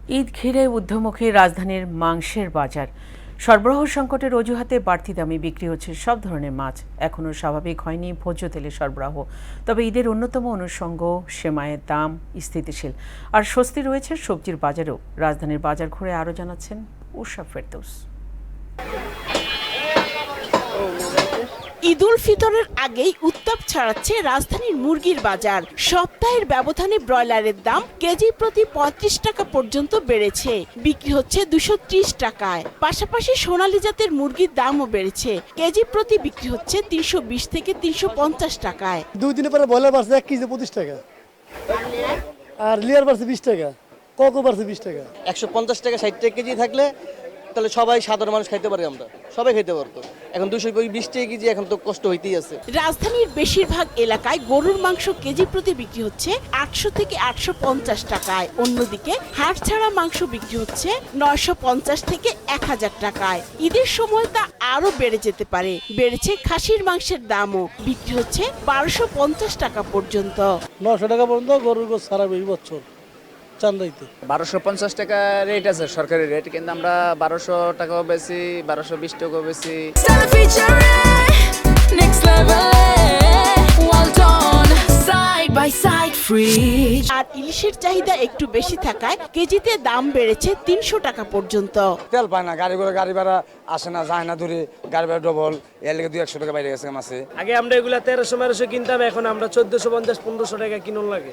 ঈদ ঘিরে ঊর্ধ্বমুখী রাজধানীর মাংসের বাজার। সরবরাহ সংকটের অজুহাতে বাড়তি দামে বিক্রি হচ্ছে সব ধরনের মাছ। এখনও স্বাভাবিক হয়নি ভোজ্য তেলের সরবরাহ। তবে ঈদের অন্যতম অনুষঙ্গ সেমাইয়ের দাম স্থিতিশীল। আর স্বস্তি রয়েছে সবজির বাজারেও। রাজধানীর বাজার ঘুরে আরও জানাচ্ছেন উষা ফেরদৌস। ঈদ উল ফিতরের আগেই উত্তাপ ছড়াচ্ছে রাজধানীর মুরগির বাজার। সপ্তাহের ব্যবধানে ব্রয়লারের দাম কেজি প্রতি ৩৫ টাকা পর্যন্ত বেড়েছে, বিক্রি হচ্ছে ২৩০ টাকায়। পাশাপাশি সোনালী জাতের মুরগির দামও বেড়েছে, কেজি প্রতি বিক্রি হচ্ছে ৩২০ থেকে ৩৫০ টাকায়। 2 দিনের পরে ব্রয়লার বাড়ছে 1 কেজি 25 টাকা, আর লেয়ার বাড়ছে 20 টাকা, কোকো বাড়ছে 20 টাকা। 150 টাকা 60 টাকা কেজি থাকলে তাহলে সবাই সাধারণ মানুষ খাইতে পারে, আমরা সবাই খাইতে পারতো। এখন 220 টাকা কেজি, এখন তো কষ্ট হইতেই আছে। রাজধানীর বেশিরভাগ এলাকায় গরুর মাংস কেজি প্রতি বিক্রি হচ্ছে 800 থেকে 850 টাকায়। অন্যদিকে হাড় ছাড়া মাংস বিক্রি হচ্ছে 950 থেকে 1000 টাকায়। ঈদের সময় তা আরো বেড়ে যেতে পারে। বেড়েছে খাসির মাংসের দামও, বিক্রি হচ্ছে 1250 টাকা পর্যন্ত। 900 টাকা পর্যন্ত গরুর গোশ সারা বছর চান্দাইতে 1250 টাকা রেট আছে, সরকারি রেট, কিন্তু আমরা 1200 টাকাও বেশি, 1220 টাকাও বেশি। আর ইলিশের চাহিদা একটু বেশি থাকায় কেজিতে দাম বেড়েছে 300 টাকা পর্যন্ত। তেল পায় না, গাড়ি ভাড়া আসে না, যায় না, দূরে গাড়ি ভাড়া ডবল, এর লেগে 200 টাকা বাইরে গেছে মাসে। আগে আমরা এগুলা 1300-1200 কিনতাম, এখন আমরা 1450-1500 টাকা কিনুন লাগে,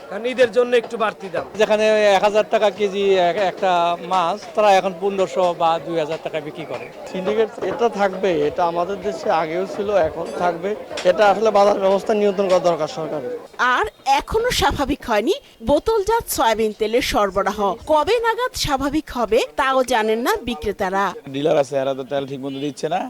কারণ ঈদের জন্য একটু বাড়তি দাম। যেখানে 1000 টাকা কেজি একটা মাছ, তারা এখন 1500 বা 2000 টাকা বিক্রি করে। সিন্ডিকেট এটা থাকবে, এটা আমাদের দেশে আগেও ছিল, এখন থাকবে। এটা আসলে বাজার ব্যবস্থা নিয়ন্ত্রণ করা দরকার সরকারের। আর এখনো স্বাভাবিক হয়নি বোতলজাত সয়াবিন তেলের সরবরাহ। কবে নাগাদ স্বাভাবিক হবে তাও জানেন না বিক্রেতারা। ডিলার আছে, এরা তো তেল ঠিক মতো দিচ্ছে না,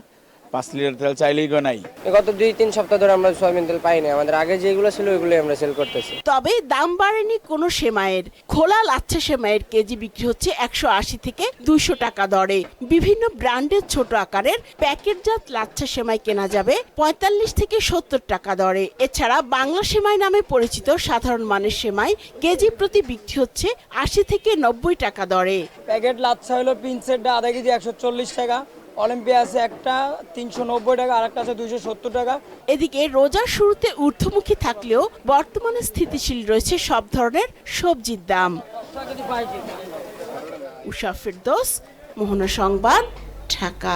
5 লিটার তেল চাইলেই নাই। গত 2-3 সপ্তাহ ধরে আমরা সয়াবিন তেল পাইনি, আমাদের আগে যেগুলো ছিল ওইগুলো আমরা সেল করতেছি। তবে দাম বাড়েনি কোনো সেমাইয়ের। খোলা লাচ্ছা সেমাইয়ের কেজি বিক্রি হচ্ছে 180 থেকে 200 টাকা দরে। বিভিন্ন ব্র্যান্ডের ছোট আকারের প্যাকেটজাত লাচ্ছা সেমাই কেনা যাবে 45 থেকে 70 টাকা দরে। এছাড়া বাংলা সেমাই নামে পরিচিত সাধারণ মানের সেমাই কেজি প্রতি বিক্রি হচ্ছে 80 থেকে 90 টাকা দরে। প্যাকেট লাচ্ছা হলো পিনসেটটা আধা কেজি 140 টাকা, অলিম্পিয়া আছে একটা 390 টাকা, আর একটা আছে 270 টাকা। এদিকে রোজার শুরুতে ঊর্ধ্বমুখী থাকলেও বর্তমানে স্থিতিশীল রয়েছে সব ধরনের সবজির দাম। উষা ফেরদৌস, মোহনা সংবাদ, ঢাকা।